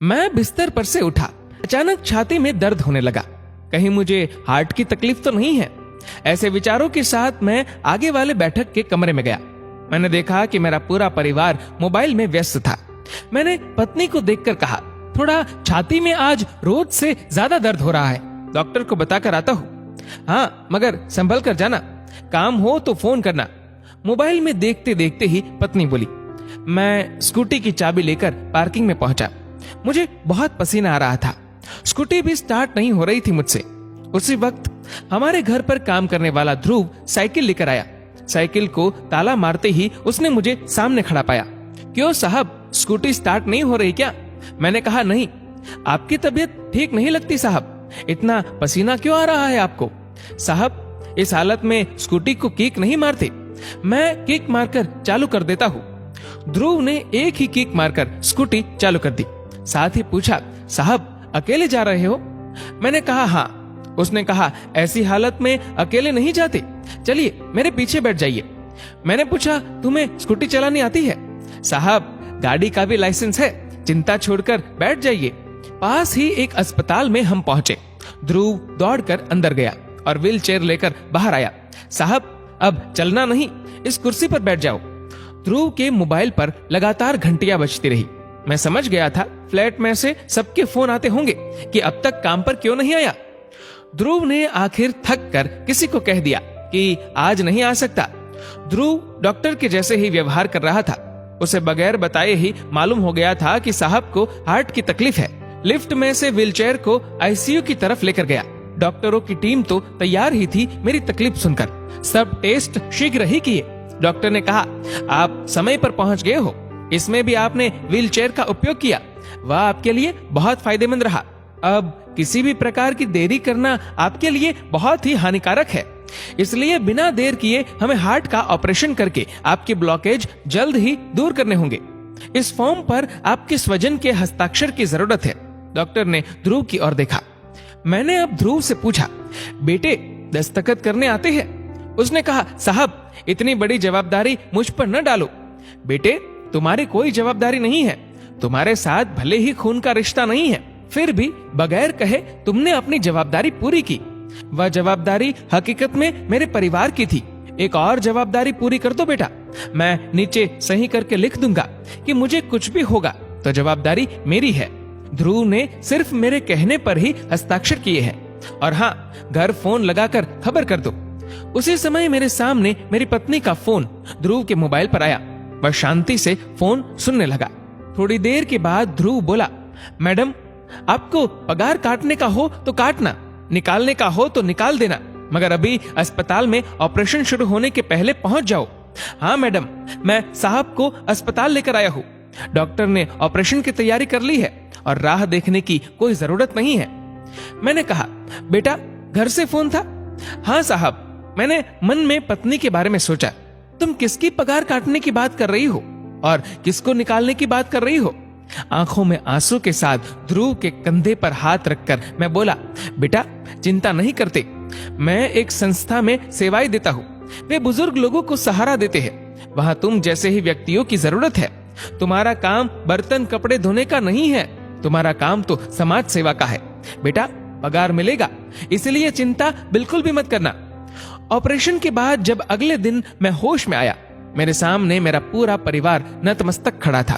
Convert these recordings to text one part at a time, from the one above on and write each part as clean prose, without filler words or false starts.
मैं बिस्तर पर से उठा। अचानक छाती में दर्द होने लगा। कहीं मुझे हार्ट की तकलीफ तो नहीं है? ऐसे विचारों के साथ मैं आगे वाले बैठक के कमरे में गया। मैंने देखा कि मेरा पूरा परिवार मोबाइल में व्यस्त था। मैंने पत्नी को देखकर कहा, थोड़ा छाती में आज रोज से ज्यादा दर्द हो रहा है, डॉक्टर को बताकर आता हूँ। हाँ, मगर संभल कर जाना, काम हो तो फोन करना। मोबाइल में देखते देखते ही पत्नी बोली। मैं स्कूटी की चाबी लेकर पार्किंग में पहुंचा। मुझे बहुत पसीना आ रहा था। स्कूटी भी स्टार्ट नहीं हो रही थी मुझसे। उसी वक्त हमारे घर पर काम करने वाला ध्रुव साइकिल लेकर आया। साइकिल को ताला मारते ही उसने मुझे सामने खड़ा पाया। क्यों साहब, स्कूटी स्टार्ट नहीं हो रही क्या? मैंने कहा, नहीं। आपकी तबीयत ठीक नहीं लगती साहब, इतना पसीना क्यों आ रहा है आपको? साहब, इस हालत में स्कूटी को किक नहीं मारते, मैं किक मारकर चालू कर देता हूँ। ध्रुव ने एक ही किक मारकर स्कूटी चालू कर दी। साथ ही पूछा, साहब अकेले जा रहे हो? मैंने कहा, हाँ। उसने कहा, ऐसी हालत में अकेले नहीं जाते, चलिए मेरे पीछे बैठ जाइए। मैंने पूछा, तुम्हें स्कूटी चलानी आती है? साहब, गाड़ी का भी लाइसेंस है, चिंता छोड़कर बैठ जाइए। पास ही एक अस्पताल में हम पहुंचे। ध्रुव दौड़कर अंदर गया और व्हील चेयर लेकर बाहर आया। साहब, अब चलना नहीं, इस कुर्सी पर बैठ जाओ। ध्रुव के मोबाइल पर लगातार घंटियां बजती रही। मैं समझ गया था फ्लैट में से सबके फोन आते होंगे कि अब तक काम पर क्यों नहीं आया। ध्रुव ने आखिर थक कर किसी को कह दिया कि आज नहीं आ सकता। ध्रुव डॉक्टर के जैसे ही व्यवहार कर रहा था। उसे बगैर बताए ही मालूम हो गया था कि साहब को हार्ट की तकलीफ है। लिफ्ट में से व्हीलचेयर को आईसीयू की तरफ लेकर गया। डॉक्टरों की टीम तो तैयार ही थी मेरी तकलीफ सुनकर। सब टेस्ट शीघ्र ही किए। डॉक्टर ने कहा, आप समय पर पहुंच गए हो, इसमें भी आपने व्हीलचेयर का उपयोग किया, वह आपके लिए बहुत फायदेमंद रहा। अब किसी भी प्रकार की देरी करना आपके लिए बहुत ही हानिकारक है, इसलिए बिना देर किए हमें हार्ट का ऑपरेशन करके आपके ब्लॉकेज जल्द ही दूर करने होंगे। इस फॉर्म पर आपके स्वजन के हस्ताक्षर की जरूरत है। डॉक्टर ने ध्रुव की ओर देखा। मैंने अब ध्रुव से पूछा, बेटे दस्तखत करने आते हैं? उसने कहा, साहब इतनी बड़ी जवाबदारी मुझ पर न डालो। बेटे, तुम्हारी कोई जवाबदारी नहीं है, तुम्हारे साथ भले ही खून का रिश्ता नहीं है, फिर भी बगैर कहे तुमने अपनी जवाबदारी पूरी की। वह जवाबदारी हकीकत में मेरे परिवार की थी। एक और जवाबदारी पूरी कर दो बेटा, मैं नीचे सही करके लिख दूंगा कि मुझे कुछ भी होगा तो जवाबदारी मेरी है। ध्रुव ने सिर्फ मेरे कहने पर ही हस्ताक्षर किए हैं। और हाँ, घर फोन लगाकर खबर कर दो। उसी समय मेरे सामने मेरी पत्नी का फोन ध्रुव के मोबाइल पर आया। वह शांति से फोन सुनने लगा। थोड़ी देर के बाद ध्रुव बोला, मैडम आपको पगार काटने का हो तो काटना, निकालने का हो तो निकाल देना, मगर अभी अस्पताल में ऑपरेशन शुरू होने के पहले पहुंच जाओ। हाँ मैडम, मैं साहब को अस्पताल लेकर आया हूँ। डॉक्टर ने ऑपरेशन की तैयारी कर ली है और राह देखने की कोई जरूरत नहीं है। मैंने कहा, बेटा घर से फोन था? हाँ साहब। मैंने मन में पत्नी के बारे में सोचा, तुम किसकी पगार काटने की बात कर रही हो और किसको निकालने की बात कर रही हो? आंखों में आंसू के साथ ध्रुव के कंधे पर हाथ रखकर मैं बोला, बेटा चिंता नहीं करते, मैं एक संस्था में सेवाएं देता हूँ। वे बुजुर्ग लोगों को सहारा देते हैं। वहां तुम जैसे ही व्यक्तियों की जरूरत है। तुम्हारा काम बर्तन कपड़े धोने का नहीं है, तुम्हारा काम तो समाज सेवा का है। बेटा पगार मिलेगा, इसलिए चिंता बिल्कुल भी मत करना। ऑपरेशन के बाद जब अगले दिन मैं होश में आया, मेरे सामने मेरा पूरा परिवार नतमस्तक खड़ा था।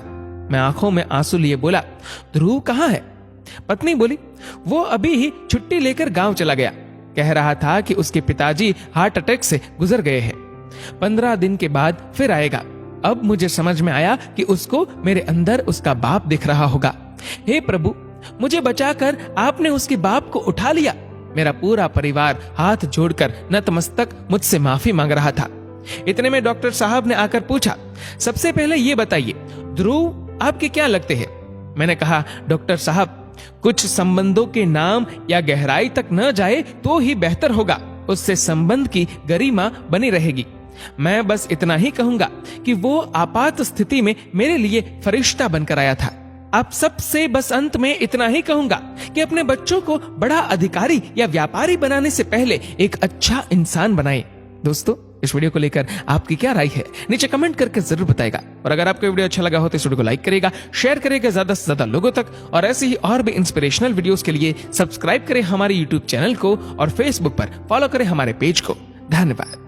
मैं आंखों में आंसू लिए बोला, ध्रुव कहाँ है? पत्नी बोली, वो अभी ही छुट्टी लेकर गांव चला गया। कह रहा था कि उसके पिताजी हार्ट अटैक से गुजर गए हैं, 15 दिन के बाद फिर आएगा। अब मुझे समझ में आया कि उसको मेरे अंदर उसका बाप दिख रहा होगा। हे प्रभु, मुझे बचाकर आपने उसके बाप को उठा लिया। मेरा पूरा परिवार हाथ जोड़कर नतमस्तक मुझसे माफी मांग रहा था। इतने में डॉक्टर साहब ने आकर पूछा, सबसे पहले ये बताइए ध्रुव आपके क्या लगते हैं? मैंने कहा, डॉक्टर साहब कुछ संबंधों के नाम या गहराई तक न जाए तो ही बेहतर होगा, उससे संबंध की गरिमा बनी रहेगी। मैं बस इतना ही कहूंगा कि वो आपात स्थिति में मेरे लिए फरिश्ता बनकर आया था। आप सबसे बस अंत में इतना ही कहूंगा कि अपने बच्चों को बड़ा अधिकारी या व्यापारी बनाने से पहले एक अच्छा इंसान बनाएं। दोस्तों, इस वीडियो को लेकर आपकी क्या राय है नीचे कमेंट करके जरूर बताएगा। और अगर आपको वीडियो अच्छा लगा हो तो इस वीडियो को लाइक करेगा, शेयर करेगा ज्यादा से ज्यादा लोगों तक। और ऐसे ही और भी इंस्पिरेशनल वीडियोस के लिए सब्सक्राइब करें हमारे यूट्यूब चैनल को और फेसबुक पर फॉलो करें हमारे पेज को। धन्यवाद।